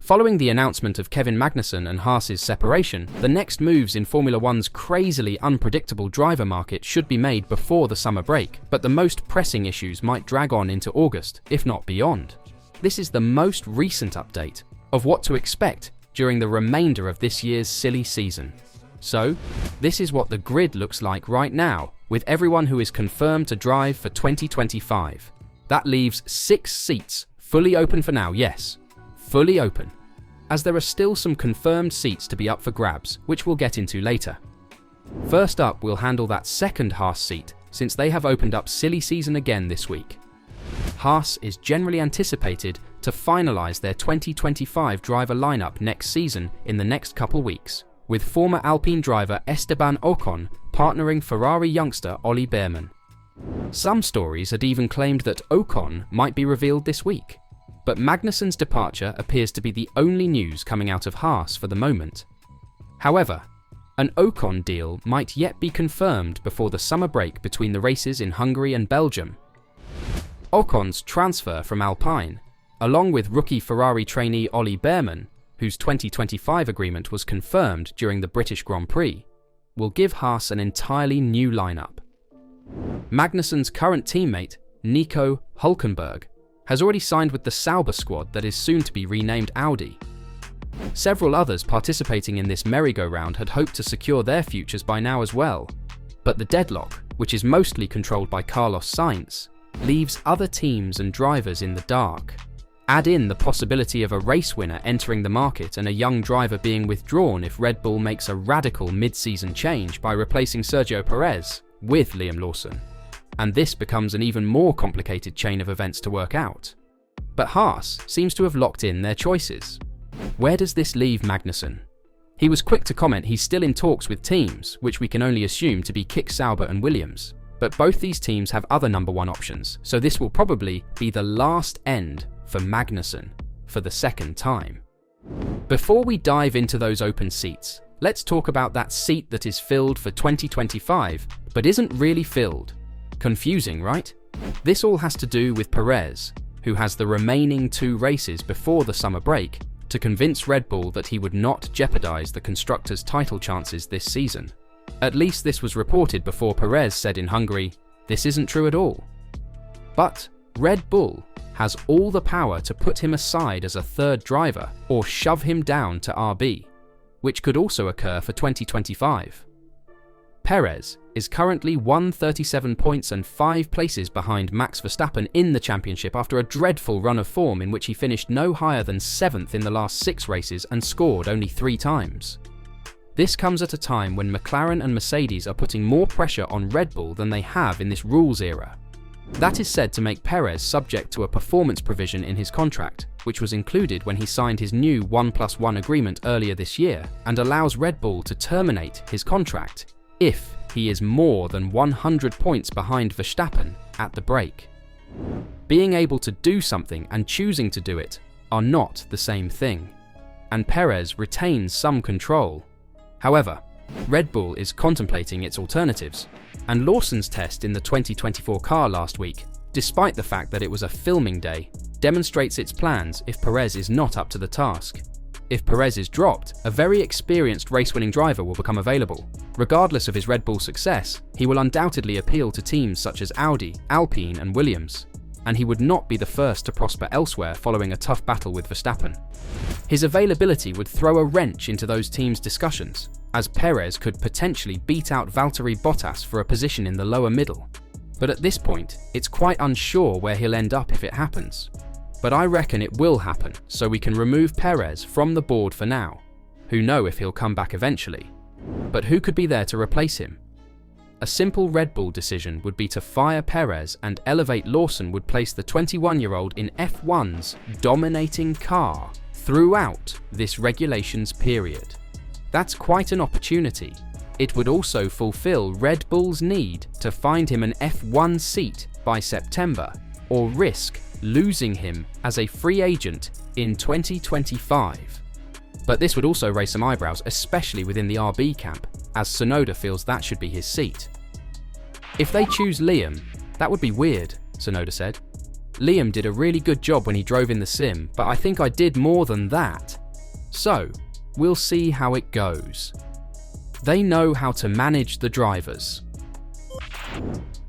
Following the announcement of Kevin Magnussen and Haas's separation, the next moves in Formula One's crazily unpredictable driver market should be made before the summer break, but the most pressing issues might drag on into August, if not beyond. This is the most recent update of what to expect during the remainder of this year's silly season. So, this is what the grid looks like right now, with everyone who is confirmed to drive for 2025. That leaves 6 seats fully open for now, yes, fully open, as there are still some confirmed seats to be up for grabs, which we'll get into later. First up, we'll handle that second Haas seat, since they have opened up silly season again this week. Haas is generally anticipated to finalise their 2025 driver lineup next season in the next couple weeks, with former Alpine driver Esteban Ocon partnering Ferrari youngster Ollie Bearman. Some stories had even claimed that Ocon might be revealed this week, but Magnussen's departure appears to be the only news coming out of Haas for the moment. However, an Ocon deal might yet be confirmed before the summer break between the races in Hungary and Belgium. Ocon's transfer from Alpine, along with rookie Ferrari trainee Ollie Bearman, whose 2025 agreement was confirmed during the British Grand Prix, will give Haas an entirely new lineup. Magnussen's current teammate, Nico Hülkenberg, has already signed with the Sauber squad that is soon to be renamed Audi. Several others participating in this merry-go-round had hoped to secure their futures by now as well, but the deadlock, which is mostly controlled by Carlos Sainz, leaves other teams and drivers in the dark. Add in the possibility of a race winner entering the market and a young driver being withdrawn if Red Bull makes a radical mid-season change by replacing Sergio Perez with Liam Lawson, and this becomes an even more complicated chain of events to work out. But Haas seems to have locked in their choices. Where does this leave Magnussen? He was quick to comment he's still in talks with teams, which we can only assume to be Kick Sauber and Williams, but both these teams have other number 1 options, so this will probably be the last end for Magnussen for the second time. Before we dive into those open seats, let's talk about that seat that is filled for 2025, but isn't really filled. Confusing, right? This all has to do with Perez, who has the remaining 2 races before the summer break to convince Red Bull that he would not jeopardise the constructors' title chances this season. At least this was reported before Perez said in Hungary, "This isn't true at all." But Red Bull has all the power to put him aside as a third driver or shove him down to RB, which could also occur for 2025. Perez is currently 137 points and 5 places behind Max Verstappen in the championship after a dreadful run of form in which he finished no higher than 7th in the last 6 races and scored only 3 times. This comes at a time when McLaren and Mercedes are putting more pressure on Red Bull than they have in this rules era. That is said to make Perez subject to a performance provision in his contract, which was included when he signed his new 1+1 agreement earlier this year, and allows Red Bull to terminate his contract if he is more than 100 points behind Verstappen at the break. Being able to do something and choosing to do it are not the same thing, and Perez retains some control. However, Red Bull is contemplating its alternatives, and Lawson's test in the 2024 car last week, despite the fact that it was a filming day, demonstrates its plans if Perez is not up to the task. If Perez is dropped, a very experienced race-winning driver will become available. Regardless of his Red Bull success, he will undoubtedly appeal to teams such as Audi, Alpine and Williams, and he would not be the first to prosper elsewhere following a tough battle with Verstappen. His availability would throw a wrench into those teams' discussions, as Perez could potentially beat out Valtteri Bottas for a position in the lower middle. But at this point, it's quite unsure where he'll end up if it happens. But I reckon it will happen, so we can remove Perez from the board for now. Who knows if he'll come back eventually? But who could be there to replace him? A simple Red Bull decision would be to fire Perez, and elevate Lawson would place the 21-year-old in F1's dominating car throughout this regulations period. That's quite an opportunity. It would also fulfill Red Bull's need to find him an F1 seat by September, or risk losing him as a free agent in 2025. But this would also raise some eyebrows, especially within the RB camp, as Tsunoda feels that should be his seat. If they choose Liam, that would be weird, Tsunoda said. Liam did a really good job when he drove in the sim, but I think I did more than that. So, we'll see how it goes. They know how to manage the drivers.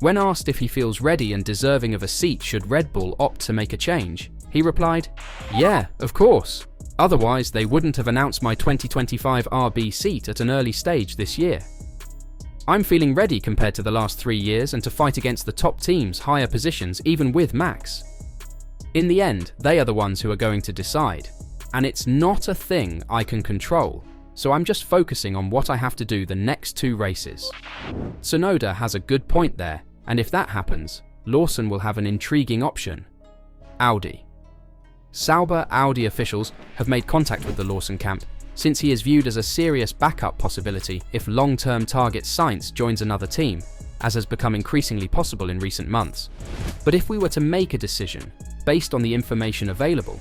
When asked if he feels ready and deserving of a seat should Red Bull opt to make a change, he replied, "Yeah, of course. Otherwise, they wouldn't have announced my 2025 RB seat at an early stage this year. I'm feeling ready compared to the last 3 years and to fight against the top teams' higher positions even with Max. In the end, they are the ones who are going to decide, and it's not a thing I can control, so I'm just focusing on what I have to do the next 2 races." Tsunoda has a good point there, and if that happens, Lawson will have an intriguing option: Audi. Sauber Audi officials have made contact with the Lawson camp, since he is viewed as a serious backup possibility if long-term target Sainz joins another team, as has become increasingly possible in recent months. But if we were to make a decision based on the information available,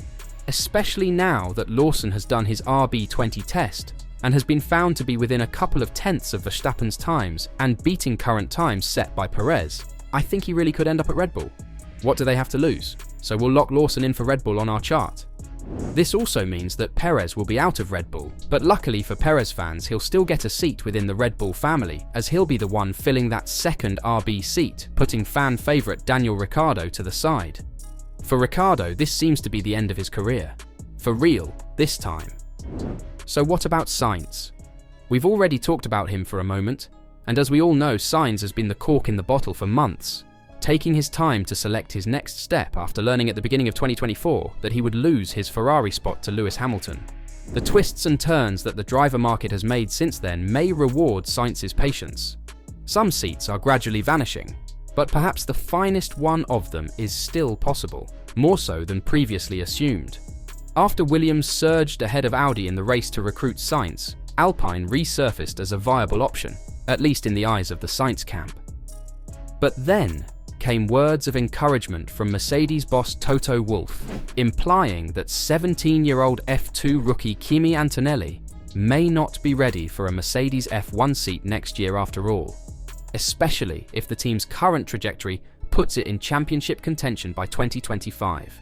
especially now that Lawson has done his RB20 test and has been found to be within a couple of tenths of Verstappen's times and beating current times set by Perez, I think he really could end up at Red Bull. What do they have to lose? So we'll lock Lawson in for Red Bull on our chart. This also means that Perez will be out of Red Bull, but luckily for Perez fans, he'll still get a seat within the Red Bull family, as he'll be the one filling that second RB seat, putting fan favourite Daniel Ricciardo to the side. For Ricciardo, this seems to be the end of his career. For real, this time. So what about Sainz? We've already talked about him for a moment, and as we all know, Sainz has been the cork in the bottle for months, taking his time to select his next step after learning at the beginning of 2024 that he would lose his Ferrari spot to Lewis Hamilton. The twists and turns that the driver market has made since then may reward Sainz's patience. Some seats are gradually vanishing, but perhaps the finest one of them is still possible, more so than previously assumed. After Williams surged ahead of Audi in the race to recruit Sainz, Alpine resurfaced as a viable option, at least in the eyes of the Sainz camp. But then came words of encouragement from Mercedes boss Toto Wolff, implying that 17-year-old F2 rookie Kimi Antonelli may not be ready for a Mercedes F1 seat next year after all, especially if the team's current trajectory puts it in championship contention by 2025.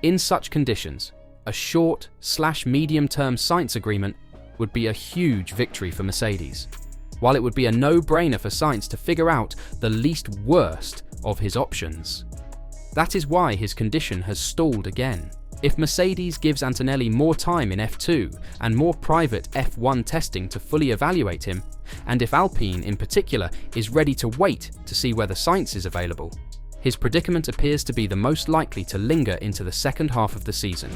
In such conditions, a short/medium-term Sainz agreement would be a huge victory for Mercedes, while it would be a no-brainer for Sainz to figure out the least worst of his options. That is why his condition has stalled again. If Mercedes gives Antonelli more time in F2 and more private F1 testing to fully evaluate him, and if Alpine in particular is ready to wait to see whether Sainz is available, his predicament appears to be the most likely to linger into the second half of the season.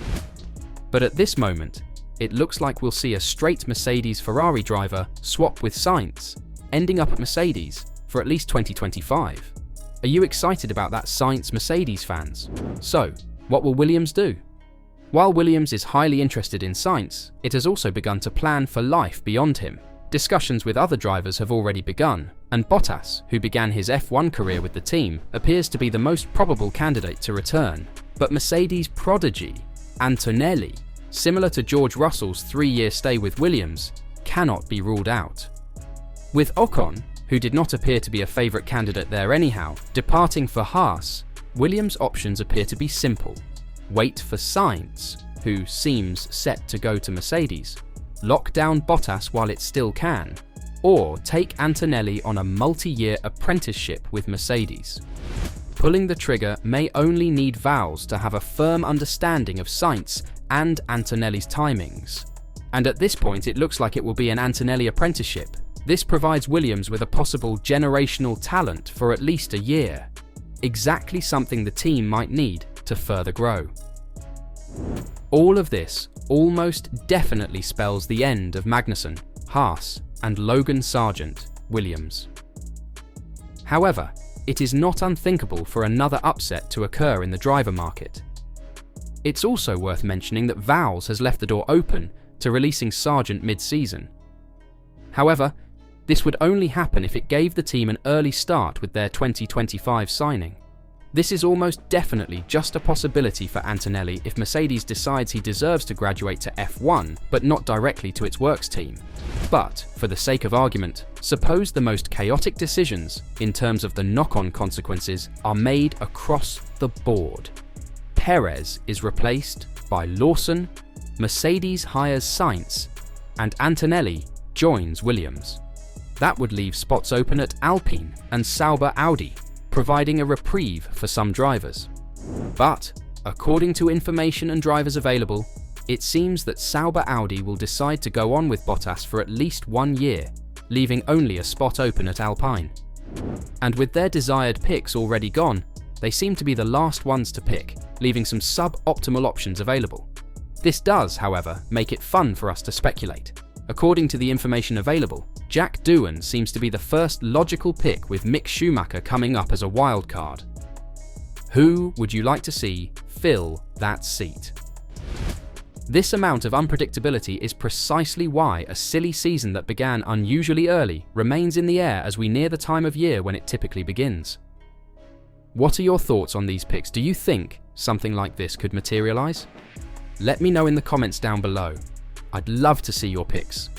But at this moment, it looks like we'll see a straight Mercedes-Ferrari driver swap with Sainz, ending up at Mercedes for at least 2025. Are you excited about that, Sainz-Mercedes fans? So, what will Williams do? While Williams is highly interested in Sainz, it has also begun to plan for life beyond him. Discussions with other drivers have already begun, and Bottas, who began his F1 career with the team, appears to be the most probable candidate to return. But Mercedes prodigy, Antonelli, similar to George Russell's 3-year stay with Williams, cannot be ruled out. With Ocon, who did not appear to be a favourite candidate there anyhow, departing for Haas, Williams' options appear to be simple. Wait for Sainz, who seems set to go to Mercedes, lock down Bottas while it still can, or take Antonelli on a multi-year apprenticeship with Mercedes. Pulling the trigger may only need Vowles to have a firm understanding of Sainz and Antonelli's timings. And at this point it looks like it will be an Antonelli apprenticeship. This provides Williams with a possible generational talent for at least a year. Exactly something the team might need to further grow. All of this almost definitely spells the end of Magnussen, Haas, and Logan Sargent, Williams. However, it is not unthinkable for another upset to occur in the driver market. It's also worth mentioning that Vowles has left the door open to releasing Sargent mid-season. However, this would only happen if it gave the team an early start with their 2025 signing. This is almost definitely just a possibility for Antonelli if Mercedes decides he deserves to graduate to F1, but not directly to its works team. But, for the sake of argument, suppose the most chaotic decisions, in terms of the knock-on consequences, are made across the board. Perez is replaced by Lawson, Mercedes hires Sainz, and Antonelli joins Williams. That would leave spots open at Alpine and Sauber Audi, providing a reprieve for some drivers. But, according to information and drivers available, it seems that Sauber Audi will decide to go on with Bottas for at least 1 year, leaving only a spot open at Alpine. And with their desired picks already gone, they seem to be the last ones to pick, leaving some sub-optimal options available. This does, however, make it fun for us to speculate. According to the information available, Jack Doohan seems to be the first logical pick, with Mick Schumacher coming up as a wild card. Who would you like to see fill that seat? This amount of unpredictability is precisely why a silly season that began unusually early remains in the air as we near the time of year when it typically begins. What are your thoughts on these picks? Do you think something like this could materialize? Let me know in the comments down below. I'd love to see your picks.